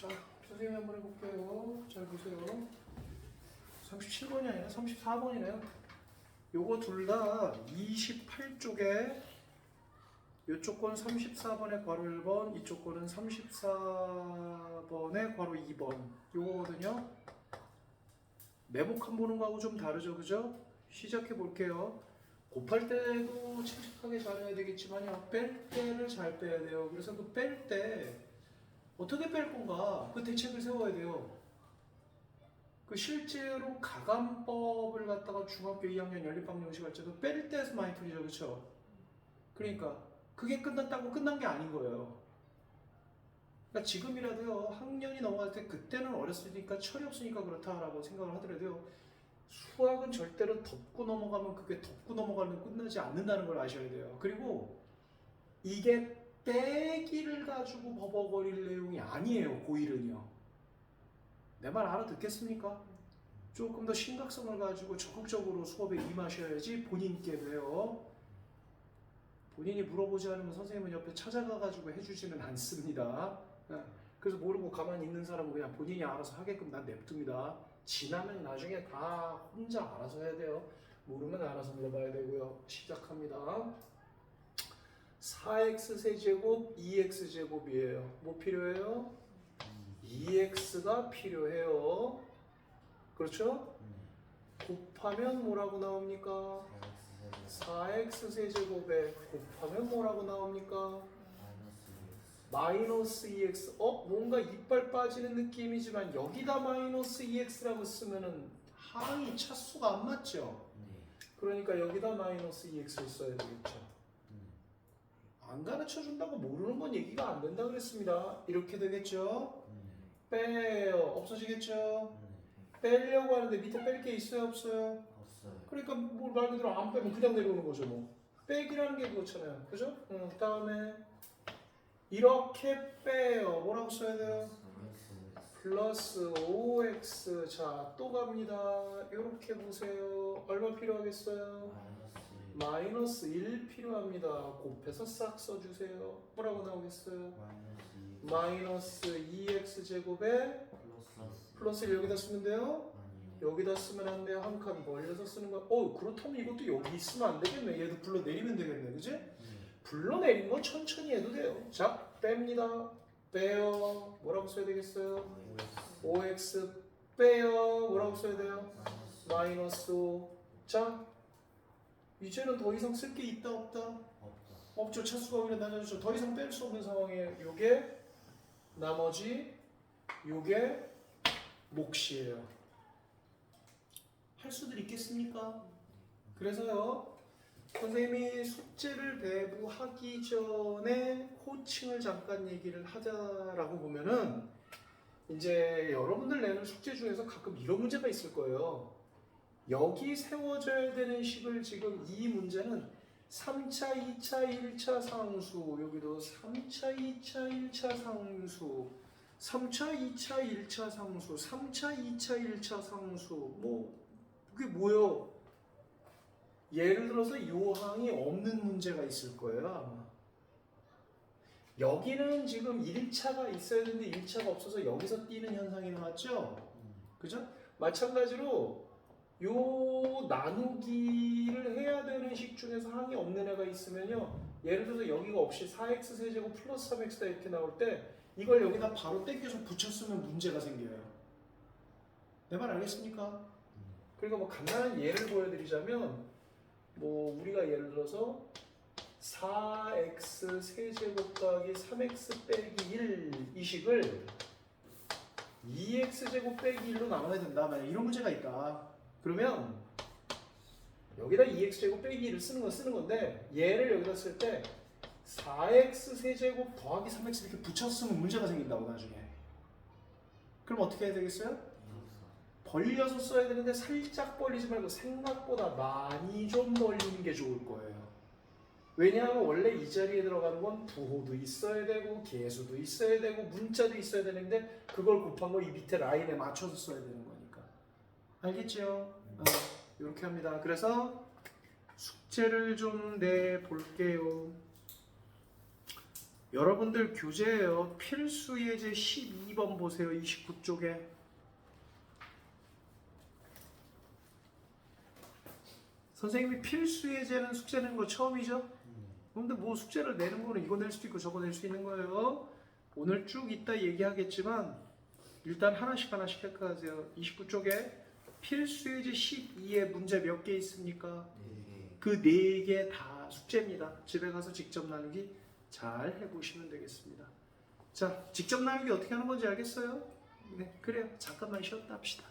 자, 선생님 한번 해볼게요. 잘 보세요. 37번이 아니라 34번이네요. 요거 둘 다 28쪽에 이쪽 건 34번의 괄호 1번, 이쪽 거는 34번의 괄호 2번. 요거거든요. 매복한 보는 거하고 좀 다르죠, 그죠? 시작해 볼게요. 곱할 때도 침착하게 잘해야 되겠지만요. 뺄 때를 잘 빼야 돼요. 그래서 그 뺄 때 어떻게 뺄 건가? 그 대책을 세워야 돼요. 그 실제로 가감법을 갖다가 중학교 2학년 연립방정식 할 때도 뺄 때에서 많이 풀리죠, 그렇죠? 그러니까 그게 끝났다고 끝난 게 아닌 거예요. 그러니까 지금이라도요, 학년이 넘어갈 때 그때는 어렸으니까 철이 없으니까 그렇다라고 생각을 하더라도요, 수학은 절대로 덮고 넘어가면 그게 덮고 넘어가면 끝나지 않는다는 걸 아셔야 돼요. 그리고 이게 빼기를 가지고 버벅거릴 내용이 아니에요, 고1은요. 내 말 알아듣겠습니까? 조금 더 심각성을 가지고 적극적으로 수업에 임하셔야지 본인께도 해요. 본인이 물어보지 않으면 선생님은 옆에 찾아가가지고 해주지는 않습니다. 그래서 모르고 가만히 있는 사람은 그냥 본인이 알아서 하게끔 난 냅둡니다. 지나면 나중에 다 혼자 알아서 해야 돼요. 모르면 알아서 물어봐야 되고요. 시작합니다. 4x 세제곱 2x 제곱이에요. 뭐 필요해요? 2x가 필요해요. 그렇죠? 곱하면 뭐라고 나옵니까? 4x 세제곱에 곱하면 뭐라고 나옵니까? 마이너스 2x. 뭔가 이빨 빠지는 느낌이지만 여기다 마이너스 2x라고 쓰면은 항이 차수가 안 맞죠? 그러니까 여기다 마이너스 2x를 써야 되겠죠. 안 가르쳐 준다고 모르는 건 얘기가 안 된다 그랬습니다. 이렇게 되겠죠? 빼요. 없어지겠죠? 빼려고 하는데 밑에 뺄 게 있어요, 없어요? 없어요. 그러니까 뭐 말 그대로 안 빼면 그냥 내려오는 거죠, 뭐. 빼기라는 게 그거잖아요. 그죠? 다음에 이렇게 빼요. 뭐라고 써야 돼요? 플러스 5x. 자, 또 갑니다. 이렇게 보세요. 얼마 필요하겠어요? 마이너스 1 필요합니다. 곱해서 싹 써주세요. 뭐라고 나오겠어요? 마이너스 2x 제곱에 플러스를 여기다 쓰면 돼요? 여기다 쓰면 안 돼요. 한 칸 벌려서 쓰는 거. 그렇다면 이것도 여기 있으면 안 되겠네. 얘도 불러내리면 되겠네. 그지? 불러내린 거 천천히 해도 돼요. 자, 뺍니다. 빼요. 뭐라고 써야 되겠어요? 5x 빼요. 뭐라고 써야 돼요? 마이너스 5. 자, 이제는 더 이상 쓸 게 있다 없다? 없죠. 차수가 오히려 낮아졌죠. 더 이상 뺄 수 없는 상황에 요게 나머지 요게 몫이에요. 할 수들 있겠습니까? 그래서요, 선생님이 숙제를 배부하기 전에 호칭을 잠깐 얘기를 하자라고 보면은, 이제 여러분들 내는 숙제 중에서 가끔 이런 문제가 있을 거예요. 여기 세워져야 되는 식을 지금 이 문제는 3차, 2차, 1차 상수, 여기도 3차, 2차, 1차 상수, 3차, 2차, 1차 상수, 3차, 2차, 1차 상수, 뭐 그게 뭐예요? 예를 들어서 이 항이 없는 문제가 있을 거예요, 아마. 여기는 지금 1차가 있어야 되는데 1차가 없어서 여기서 띄는 현상이 나왔죠? 그죠? 마찬가지로 요 나누기를 해야 되는 식 중에서 항이 없는 애가 있으면요, 예를 들어서 여기가 없이 4x 세제곱 플러스 3x다 이렇게 나올 때 이걸 여기다 바로 땡겨서 붙였으면 문제가 생겨요. 내 말 알겠습니까? 그러니까 뭐 간단한 예를 보여드리자면, 뭐 우리가 예를 들어서 4x 세제곱 더하기 3x 빼기 1 이 식을 2x 제곱 빼기 1로 나눠야 된다, 만약 이런 문제가 있다. 그러면 여기다 2x 제곱 빼기 1을 쓰는 건데, 얘를 여기다 쓸 때 4x 세제곱 더하기 3x 이렇게 붙였으면 문제가 생긴다고 나중에. 그럼 어떻게 해야 되겠어요? 벌려서 써야 되는데 살짝 벌리지 말고 생각보다 많이 좀 벌리는 게 좋을 거예요. 왜냐하면 원래 이 자리에 들어가는 건 부호도 있어야 되고 개수도 있어야 되고 문자도 있어야 되는데, 그걸 곱한 거 이 밑에 라인에 맞춰서 써야 되는 거니까. 알겠죠? 이렇게 합니다. 그래서 숙제를 좀 내볼게요. 여러분들 교재예요. 필수 예제 12번 보세요. 29쪽에. 선생님이 필수 예제는 숙제 내는 거 처음이죠? 근데 뭐 숙제를 내는 거는 이거 낼 수도 있고 저거 낼 수 있는 거예요. 오늘 쭉 이따 얘기하겠지만 일단 하나씩 체크하세요. 29쪽에 필수 예제 12에 문제 몇 개 있습니까? 그 4개 다 숙제입니다. 집에 가서 직접 나누기 잘 해보시면 되겠습니다. 자, 직접 나누기 어떻게 하는 건지 알겠어요? 네, 그래요. 잠깐만 쉬었다 합시다.